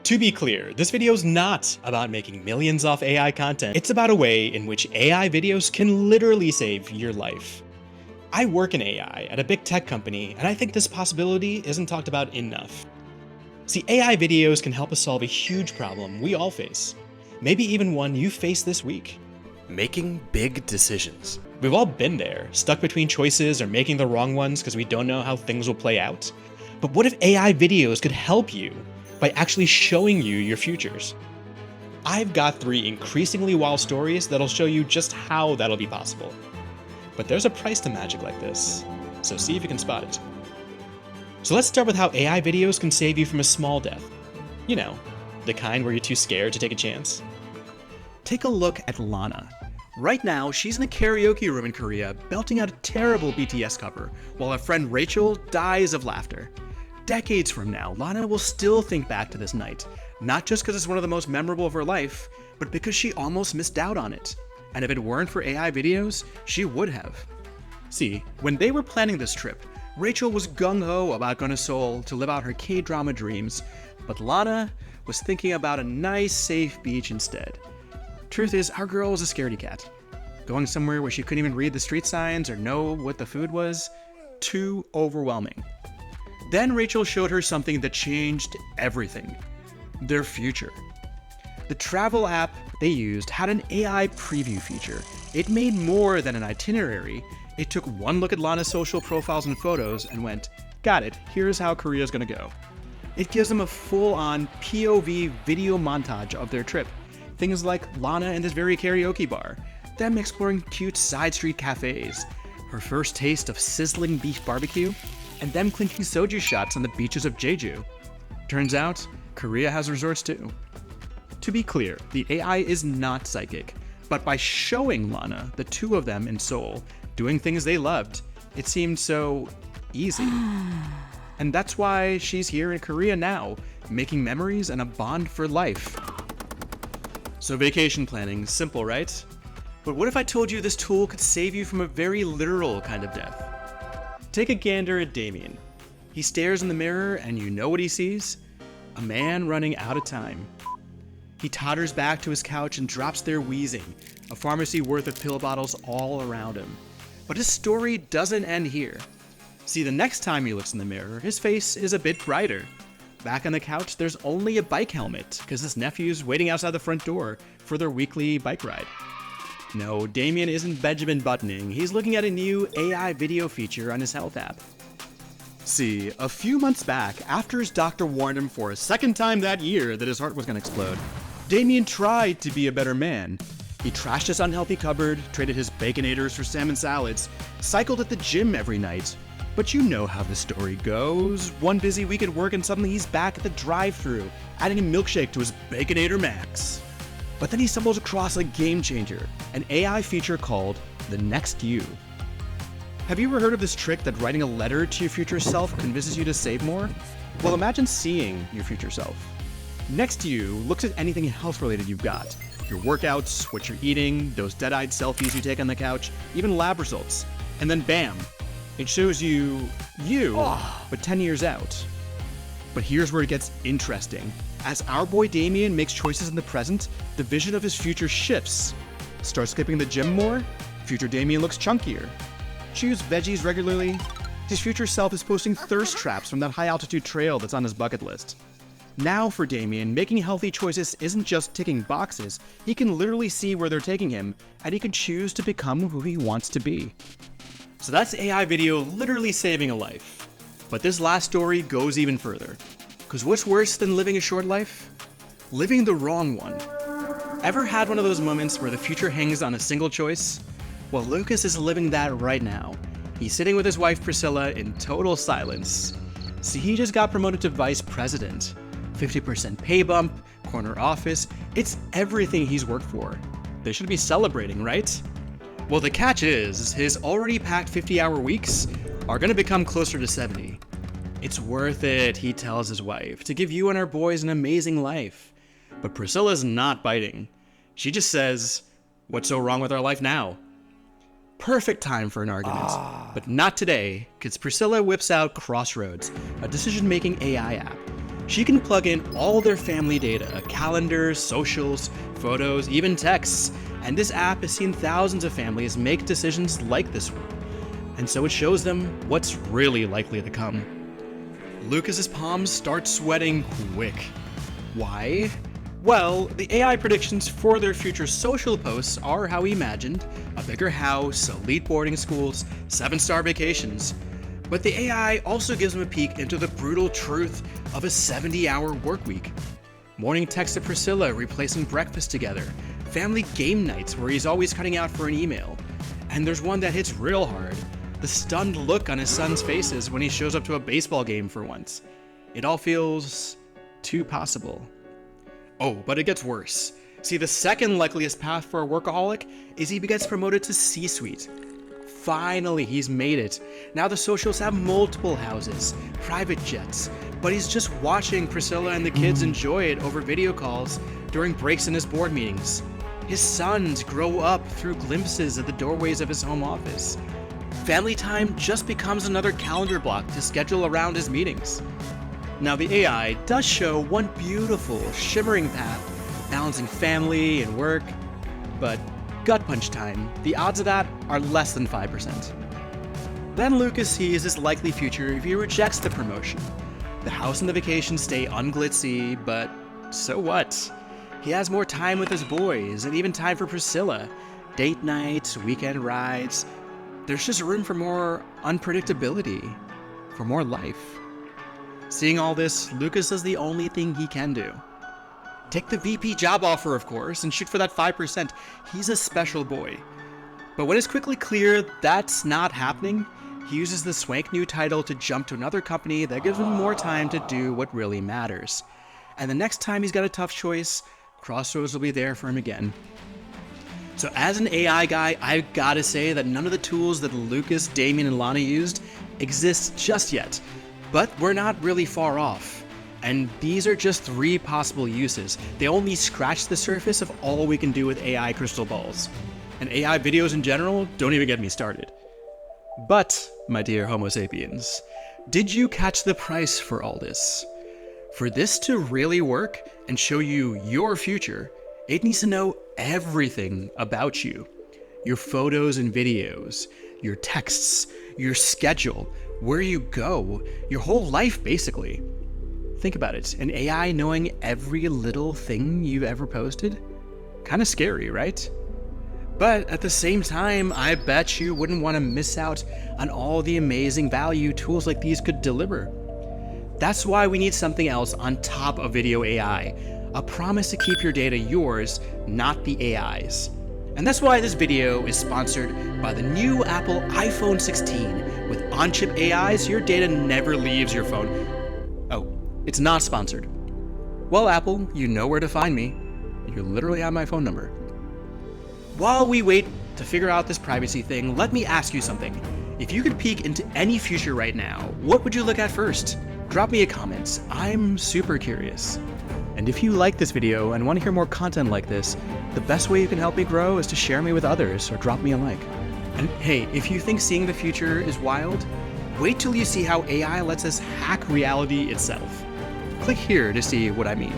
To be clear, this video is not about making millions off AI content. It's about a way in which AI videos can literally save your life. I work in AI at a big tech company, and I think this possibility isn't talked about enough. See, AI videos can help us solve a huge problem we all face. Maybe even one you face this week. Making big decisions. We've all been there, stuck between choices or making the wrong ones because we don't know how things will play out. But what if AI videos could help you by actually showing you your futures? I've got 3 increasingly wild stories that'll show you just how that'll be possible. But there's a price to magic like this, so see if you can spot it. So let's start with how AI videos can save you from a small death. You know, the kind where you're too scared to take a chance. Take a look at Lana. Right now, she's in a karaoke room in Korea, belting out a terrible BTS cover, while her friend Rachel dies of laughter. Decades from now, Lana will still think back to this night, not just because it's one of the most memorable of her life, but because she almost missed out on it. And if it weren't for AI videos, she would have. See, when they were planning this trip, Rachel was gung-ho about going to Seoul to live out her K-drama dreams, but Lana was thinking about a nice, safe beach instead. Truth is, our girl was a scaredy cat. Going somewhere where she couldn't even read the street signs or know what the food was, too overwhelming. Then Rachel showed her something that changed everything. Their future. The travel app they used had an AI preview feature. It made more than an itinerary. It took one look at Lana's social profiles and photos and went, got it, here's how Korea's gonna go. It gives them a full-on POV video montage of their trip. Things like Lana in this very karaoke bar, them exploring cute side street cafes, her first taste of sizzling beef barbecue, and them clinking soju shots on the beaches of Jeju. Turns out, Korea has resorts too. To be clear, the AI is not psychic, but by showing Lana, the two of them in Seoul, doing things they loved, it seemed so easy. And that's why she's here in Korea now, making memories and a bond for life. So vacation planning, simple, right? But what if I told you this tool could save you from a very literal kind of death? Take a gander at Damien. He stares in the mirror and you know what he sees? A man running out of time. He totters back to his couch and drops there wheezing, a pharmacy worth of pill bottles all around him. But his story doesn't end here. See, the next time he looks in the mirror, his face is a bit brighter. Back on the couch, there's only a bike helmet, because his nephew's waiting outside the front door for their weekly bike ride. No, Damien isn't Benjamin Buttoning, he's looking at a new AI video feature on his health app. See, a few months back, after his doctor warned him for a second time that year that his heart was going to explode, Damien tried to be a better man. He trashed his unhealthy cupboard, traded his Baconators for salmon salads, cycled at the gym every night. But you know how the story goes. One busy week at work and suddenly he's back at the drive-thru, adding a milkshake to his Baconator Max. But then he stumbles across a game changer, an AI feature called The Next You. Have you ever heard of this trick that writing a letter to your future self convinces you to save more? Well, imagine seeing your future self. Next You looks at anything health-related you've got. Your workouts, what you're eating, those dead-eyed selfies you take on the couch, even lab results. And then bam! It shows you, but 10 years out. But here's where it gets interesting. As our boy Damien makes choices in the present, the vision of his future shifts. Start skipping the gym more? Future Damien looks chunkier. Choose veggies regularly? His future self is posting thirst traps from that high-altitude trail that's on his bucket list. Now for Damien, making healthy choices isn't just ticking boxes. He can literally see where they're taking him, and he can choose to become who he wants to be. So that's AI video literally saving a life. But this last story goes even further. Because what's worse than living a short life? Living the wrong one. Ever had one of those moments where the future hangs on a single choice? Well, Lucas is living that right now. He's sitting with his wife Priscilla in total silence. See, he just got promoted to vice president. 50% pay bump, corner office, it's everything he's worked for. They should be celebrating, right? Well, the catch is, his already packed 50-hour weeks are gonna become closer to 70. It's worth it, he tells his wife, to give you and our boys an amazing life. But Priscilla's not biting. She just says, what's so wrong with our life now? Perfect time for an argument, but not today, because Priscilla whips out Crossroads, a decision-making AI app. She can plug in all their family data, calendars, socials, photos, even texts, and this app has seen thousands of families make decisions like this one. And so it shows them what's really likely to come. Lucas's palms start sweating quick. Why? Well, the AI predictions for their future social posts are how he imagined: a bigger house, elite boarding schools, 7-star vacations. But the AI also gives him a peek into the brutal truth of a 70-hour work week. Morning texts to Priscilla replacing breakfast together, family game nights where he's always cutting out for an email. And there's one that hits real hard: the stunned look on his son's faces when he shows up to a baseball game for once. It all feels too possible. Oh, but it gets worse. See, the second likeliest path for a workaholic is he gets promoted to C-suite. Finally, he's made it. Now the socials have multiple houses, private jets, but he's just watching Priscilla and the kids enjoy it over video calls during breaks in his board meetings. His sons grow up through glimpses of the doorways of his home office. Family time just becomes another calendar block to schedule around his meetings. Now the AI does show one beautiful, shimmering path, balancing family and work, but gut punch time, the odds of that are less than 5%. Then Lucas sees his likely future if he rejects the promotion. The house and the vacation stay unglitzy, but so what? He has more time with his boys, and even time for Priscilla. Date nights, weekend rides. There's just room for more unpredictability, for more life. Seeing all this, Lucas does the only thing he can do. Take the VP job offer, of course, and shoot for that 5%. He's a special boy. But when it's quickly clear that's not happening, he uses the swank new title to jump to another company that gives him more time to do what really matters. And the next time he's got a tough choice, Crossroads will be there for him again. So as an AI guy, I've gotta say that none of the tools that Lucas, Damien, and Lana used exist just yet. But we're not really far off. And these are just 3 possible uses. They only scratch the surface of all we can do with AI crystal balls. And AI videos in general, don't even get me started. But, my dear Homo sapiens, did you catch the price for all this? For this to really work and show you your future, it needs to know everything about you. Your photos and videos, your texts, your schedule, where you go, your whole life basically. Think about it, an AI knowing every little thing you've ever posted? Kinda scary, right? But at the same time, I bet you wouldn't want to miss out on all the amazing value tools like these could deliver. That's why we need something else on top of video AI, a promise to keep your data yours, not the AI's. And that's why this video is sponsored by the new Apple iPhone 16. With on-chip AIs, your data never leaves your phone. Oh, it's not sponsored. Well, Apple, you know where to find me. You literally have my phone number. While we wait to figure out this privacy thing, let me ask you something. If you could peek into any future right now, what would you look at first? Drop me a comment. I'm super curious. And if you like this video and want to hear more content like this, the best way you can help me grow is to share me with others or drop me a like. And hey, if you think seeing the future is wild, wait till you see how AI lets us hack reality itself. Click here to see what I mean.